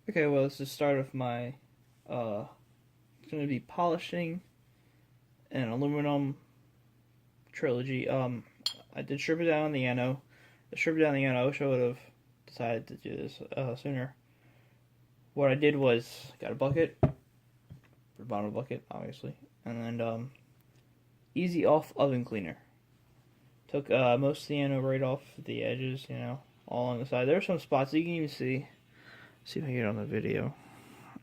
Okay, well, this is the start of my, it's going to be polishing an aluminum trilogy. I did strip it down on the ano. I stripped it down the ano. I wish I would have decided to do this sooner. What I did was, got a bucket, for the bottom of the bucket, obviously, and then, easy off oven cleaner. Took most of the ano right off the edges, all on the side. There are some spots that you can even see. See if I can get it on the video.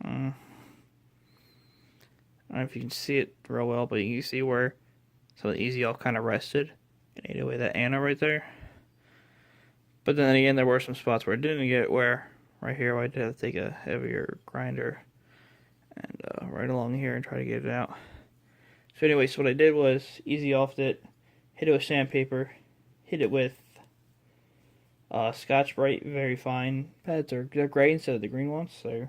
I don't know if you can see it real well, but you can see where some of the easy off kind of rested and ate away that ano right there. But then again, there were some spots where it didn't get, where right here I did have to take a heavier grinder and right along here and try to get it out. So anyway, so what I did was easy offed it, hit it with sandpaper, hit it with Scotch Brite very fine pads. They're gray instead of the green ones. So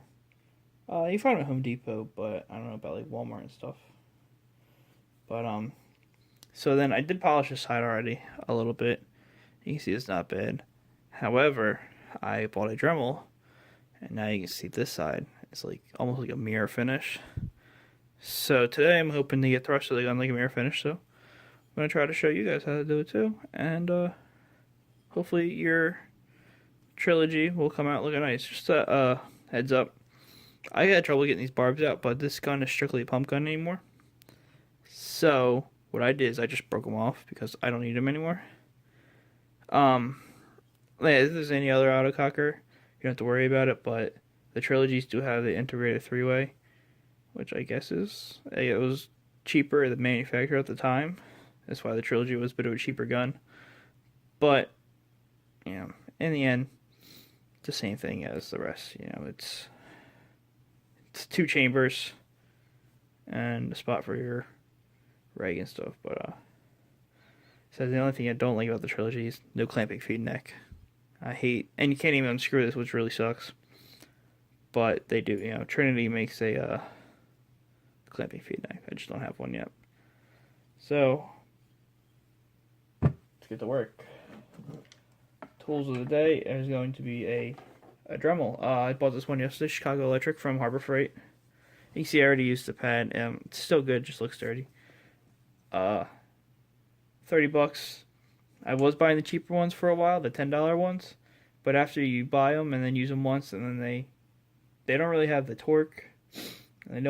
you find them at Home Depot, but I don't know about like Walmart and stuff. But so then I did polish this side already a little bit. You can see it's not bad. However, I bought a Dremel, and now you can see this side. It's like almost like a mirror finish. So today I'm hoping to get the rest of the gun like a mirror finish. So I'm gonna try to show you guys how to do it too, and hopefully your trilogy will come out looking nice. Just a heads up, I got trouble getting these barbs out, but this gun is strictly a pump gun anymore. So what I did is I just broke them off because I don't need them anymore. If there's any other autococker, you don't have to worry about it, but the trilogies do have the integrated three-way, which I guess it was cheaper than the manufacturer at the time. That's why the trilogy was a bit of a cheaper gun. But, in the end, it's the same thing as the rest. It's two chambers and a spot for your rag and stuff. But so the only thing I don't like about the trilogy is no clamping feed neck. I hate, and you can't even unscrew this, which really sucks. But they do. Trinity makes a clamping feed neck. I just don't have one yet. So let's get to work. Tools of the day is going to be a Dremel. I bought this one yesterday, Chicago Electric from Harbor Freight. You can see I already used the pad. It's still good, just looks dirty. $30. I was buying the cheaper ones for a while, the $10 ones, but after you buy them and then use them once, and then they don't really have the torque. They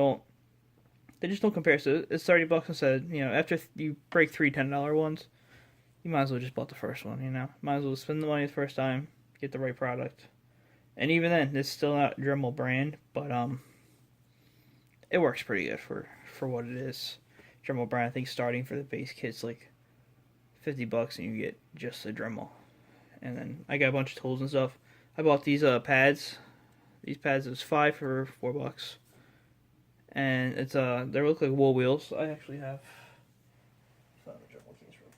just don't compare. So it's $30 instead. After you break three $10 ones, you might as well just bought the first one. Might as well spend the money the first time, get the right product. And even then, it's still not Dremel brand, but it works pretty good for what it is. Dremel brand, I think starting for the base kit's like $50 and you get just a Dremel. And then I got a bunch of tools and stuff. I bought these pads. These pads, it was $5 for $4. And it's they look like wool wheels. I actually have found the Dremel case real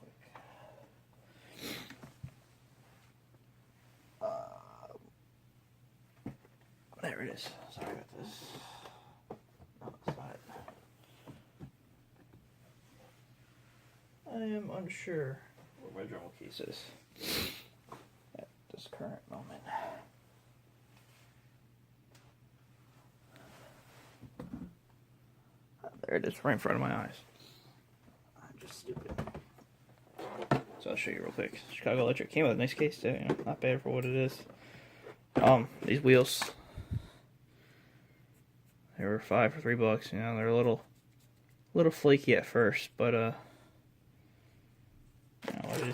quick. There it is. Sorry about this. No, it's not. I am unsure where my Dremel case is at this current moment. There it is, right in front of my eyes. I'm just stupid. So I'll show you real quick. Chicago Electric came with a nice case too. Not bad for what it is. These wheels, they were $5 for $3. They're a little flaky at first, but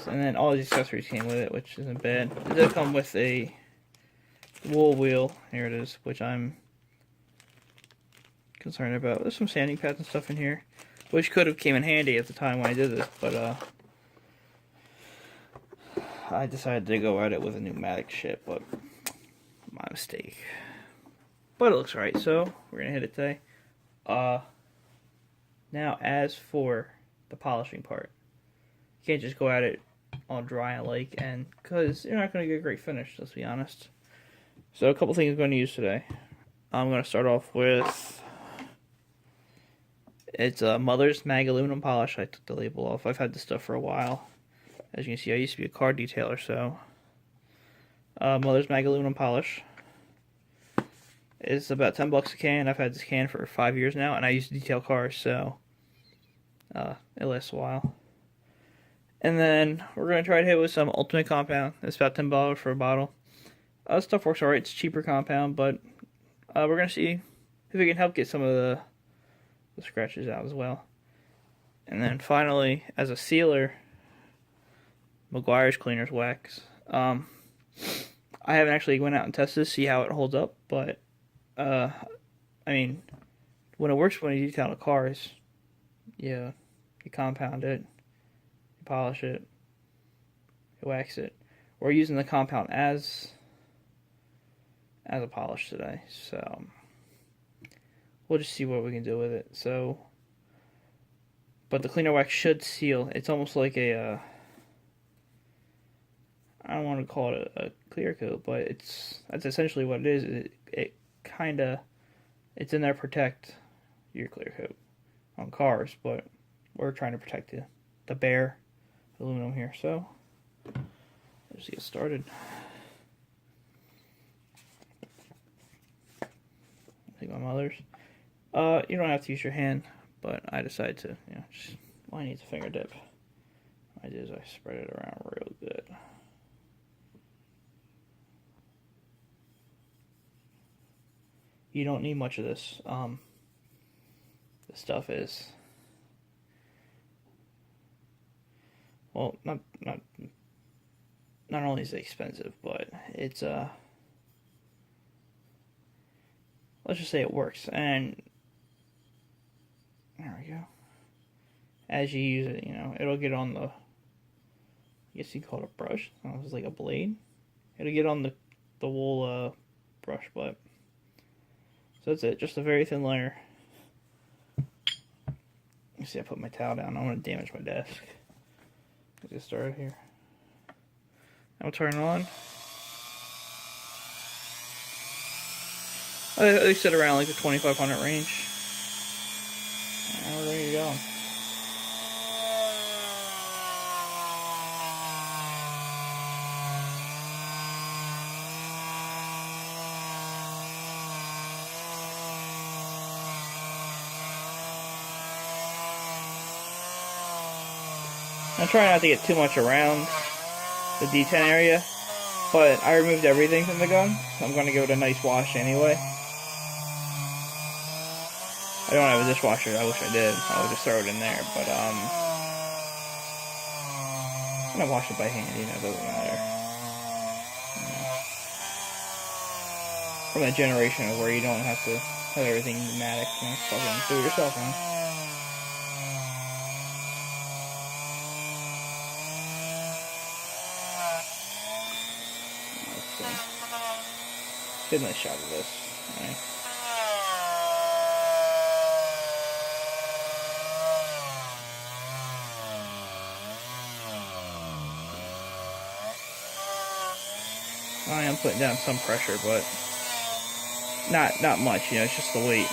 and then all these accessories came with it, which isn't bad. It does come with a wool wheel. Here it is, which I'm concerned about. There's some sanding pads and stuff in here, which could have came in handy at the time when I did this, but I decided to go at it with a pneumatic shit, but my mistake. But it looks right, so we're gonna hit it today. Now as for the polishing part, you can't just go at it all dry and because you're not gonna get a great finish, let's be honest. So a couple things I'm going to use today. I'm going to start off with, it's a Mother's Mag aluminum polish. I took the label off. I've had this stuff for a while. As you can see, I used to be a car detailer, so Mother's Mag aluminum polish. It's about $10 a can. I've had this can for 5 years now, and I used to detail cars, so it lasts a while. And then we're gonna try to hit with some Ultimate Compound. It's about $10 for a bottle. Stuff works alright. It's cheaper compound, but we're gonna see if we can help get some of the scratches out as well. And then finally, as a sealer, McGuire's Cleaner's Wax. I haven't actually went out and tested to see how it holds up, but I mean, when it works when you detail the cars, you compound it, you polish it, you wax it. We're using the compound as a polish today, so we'll just see what we can do with it. So, but the cleaner wax should seal. It's almost like a I don't want to call it a clear coat, but that's essentially what it is. It kind of, it's in there to protect your clear coat on cars, but we're trying to protect the bare aluminum here. So let's get started. I think my mother's. You don't have to use your hand, but I decided to, just, well, I need a finger dip. What I did is I spread it around real good. You don't need much of this. This stuff is, well, not only is it expensive, but it's let's just say it works. And there we go. As you use it, it'll get on the, I guess you call it a brush. It was like a blade. It'll get on the wool brush, but so that's it. Just a very thin layer. You see, I put my towel down. I don't want to damage my desk. Let's get started here. I'll turn it on. I sit around like the 2500 range. And we're ready to go. I'm trying not to get too much around the D10 area, but I removed everything from the gun, so I'm going to give it a nice wash anyway. I don't have a dishwasher, I wish I did. I would just throw it in there, but I'm going to wash it by hand, it doesn't matter. From that generation of where you don't have to have everything pneumatic, fucking do it yourself, man. Get a nice shot of this. Right. I am putting down some pressure, but not much. It's just the weight.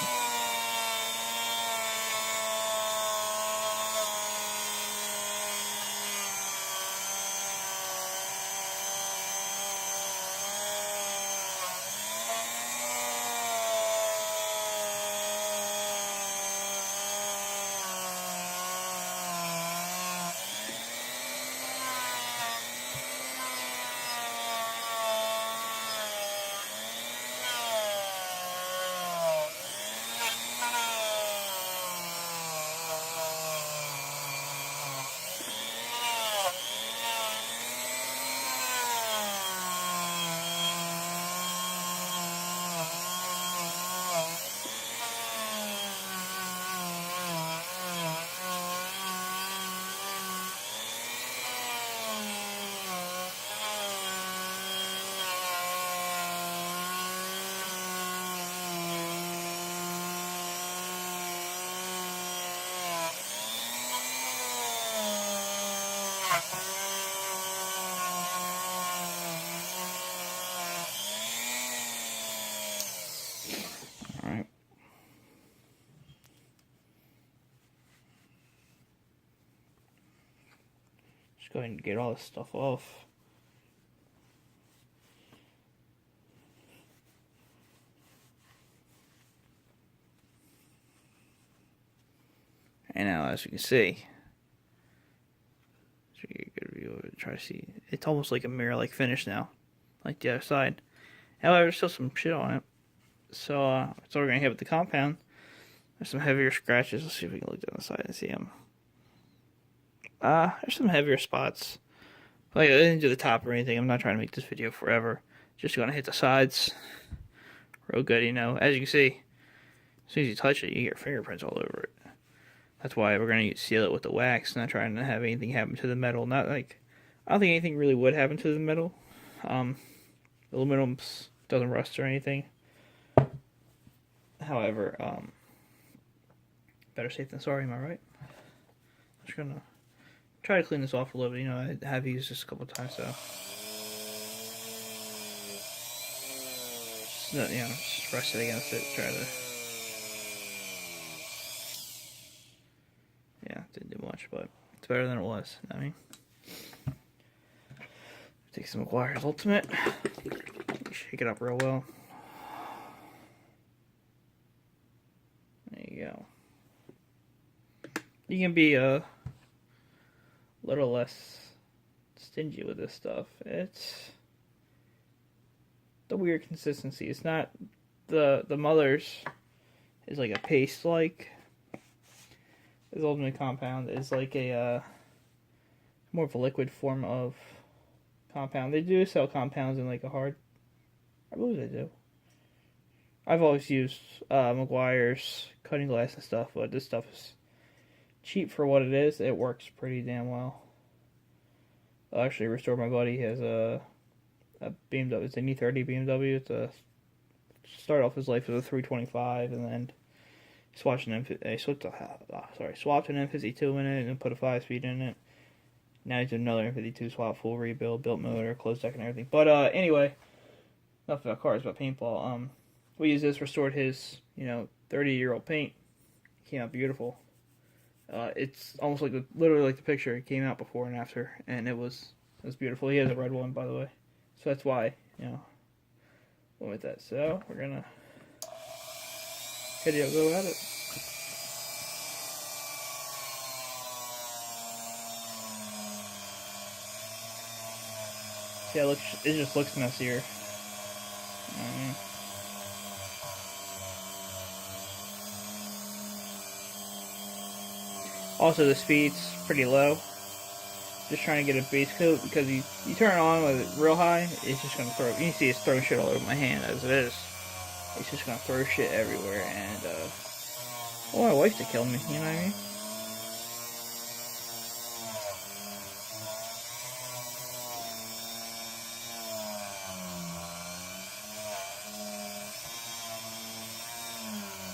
Alright. Just go ahead and get all this stuff off. And now, as you can see, so you get a good view of it. Try to see. It's almost like a mirror-like finish now, like the other side. However, there's still some shit on it. So we're gonna hit with the compound. There's some heavier scratches. Let's see if we can look down the side and see them. There's some heavier spots. Like, I didn't do the top or anything. I'm not trying to make this video forever. Just gonna hit the sides. Real good, you know. As you can see, as soon as you touch it, you get your fingerprints all over it. That's why we're gonna seal it with the wax. Not trying to have anything happen to the metal. Not like, I don't think anything really would happen to the metal. Aluminum doesn't rust or anything. However, better safe than sorry, am I right? I'm just gonna try to clean this off a little bit. You know, I have used this a couple times, so just rest it against it. Try to, didn't do much, but it's better than it was. You know what I mean, take some McGuire's Ultimate, shake it up real well. There you go. You can be a little less stingy with this stuff. It's the weird consistency. It's not the mother's is like a paste like. This Ultimate Compound is like a more of a liquid form of compound. They do sell compounds in like a hard. I believe they do. I've always used McGuire's cutting glass and stuff, but this stuff is cheap for what it is. It works pretty damn well. I'll actually restore my buddy. He has a BMW. It's an E30 BMW. It's a start off his life with a 325, and then swapped an M52 in it and put a 5-speed in it. Now he's another M52 swap, full rebuild, built motor, closed deck, and everything. But anyway, enough about cars, about paintball. We used this, restored his 30-year-old paint. It came out beautiful. It's almost like literally like the picture. It came out before and after, and it was beautiful. He has a red one, by the way, so that's why went with that. So we're gonna go at it. See, it just looks messier. You know what I mean? Also, the speed's pretty low. Just trying to get a base coat, because you turn it on with it real high, it's just gonna throw. You can see it's throwing shit all over my hand as it is. It's just gonna throw shit everywhere, and I want my wife to kill me. You know what I mean?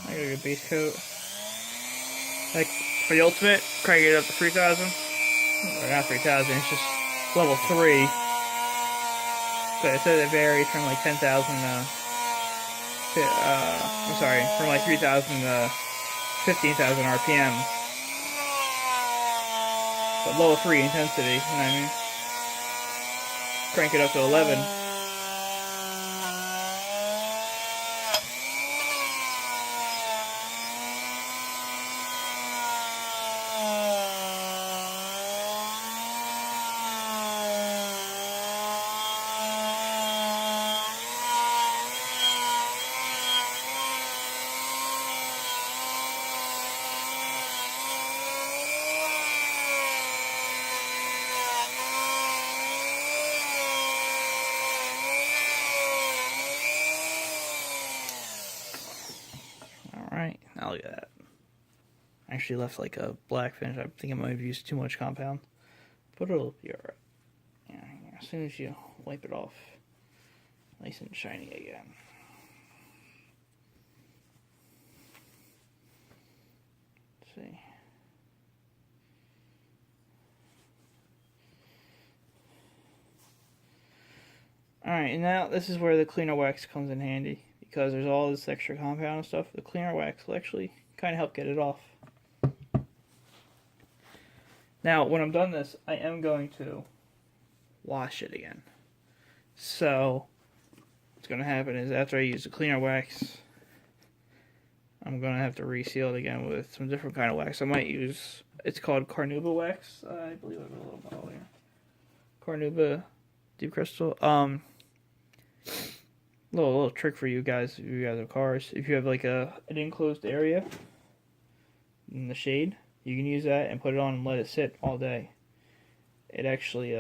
I got a good base coat. Like for the Ultimate, crank it up to 3,000. Or not 3,000, it's just level 3. But it says it varies from like 10,000 from like 3,000 to 15,000 RPM. But level 3 intensity, you know what I mean? Crank it up to 11. Alright, now look at that. I actually left like a black finish. I think I might have used too much compound. But it'll be alright. Yeah, as soon as you wipe it off, nice and shiny again. Let's see. Alright, and now this is where the cleaner wax comes in handy. Because there's all this extra compound and stuff, the cleaner wax will actually kind of help get it off. Now, when I'm done this, I am going to wash it again. So, what's going to happen is after I use the cleaner wax, I'm gonna have to reseal it again with some different kind of wax. I might use, it's called Carnauba wax. I believe I have a little bottle here. Carnauba deep crystal. Little trick for you guys if you guys have cars. If you have like an enclosed area in the shade, you can use that and put it on and let it sit all day. It actually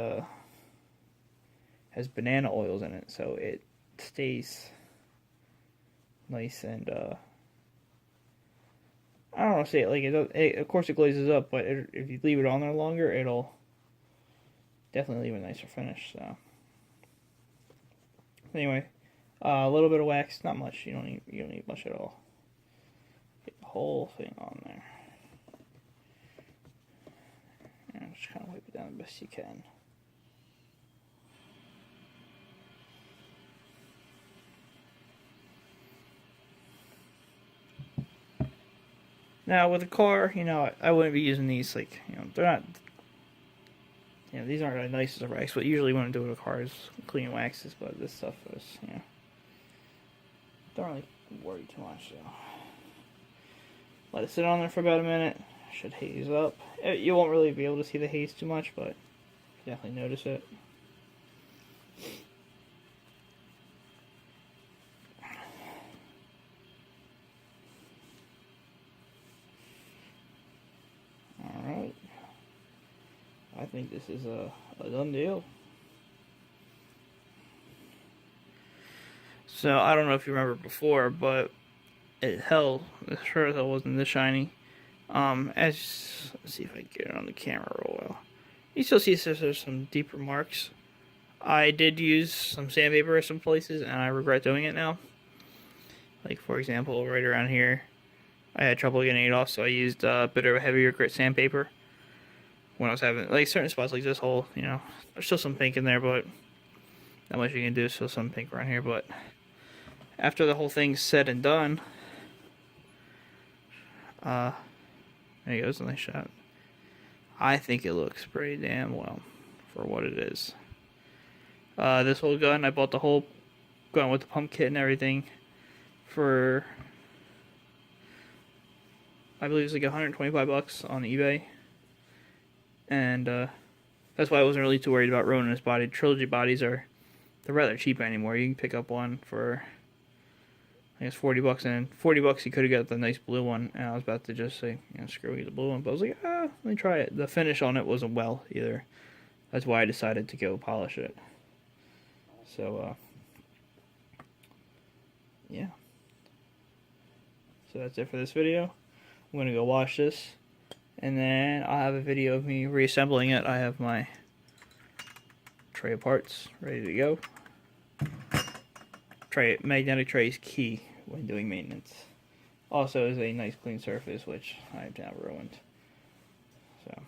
has banana oils in it, so it stays nice and I don't want to say it like of course it glazes up, but if you leave it on there longer, it'll definitely leave a nicer finish. So anyway, a little bit of wax, not much. You don't need much at all. Get the whole thing on there, and just kind of wipe it down the best you can. Now with a car, I wouldn't be using these, like, they're not, these aren't as nice as a wax. What usually want to do with a car is clean waxes, but this stuff is, don't really worry too much. So let it sit on there for about a minute. Should haze up. You won't really be able to see the haze too much, but you definitely notice it. Alright. I think this is a done deal. So, I don't know if you remember before, but it held, sure as hell wasn't this shiny. Let's see if I can get it on the camera real well. You still see there's some deeper marks. I did use some sandpaper at some places, and I regret doing it now. Like, for example, right around here, I had trouble getting it off, so I used a bit of a heavier grit sandpaper when I was having, like, certain spots like this hole, there's still some pink in there, but not much you can do. Still some pink around here, but after the whole thing's said and done, there you go, it's a nice shot. I think it looks pretty damn well for what it is. This whole gun, I bought the whole gun with the pump kit and everything for, I believe it's like $125 on eBay. And that's why I wasn't really too worried about ruining this body. Trilogy bodies they're rather cheap anymore. You can pick up one for, I guess, $40, and $40 you could have got the nice blue one. And I was about to just say, screw you, the blue one, but I was like, let me try it. The finish on it wasn't well either. That's why I decided to go polish it. So yeah. So that's it for this video. I'm gonna go wash this, and then I'll have a video of me reassembling it. I have my tray of parts ready to go. Magnetic tray is key when doing maintenance. Also is a nice clean surface, which I've now ruined. So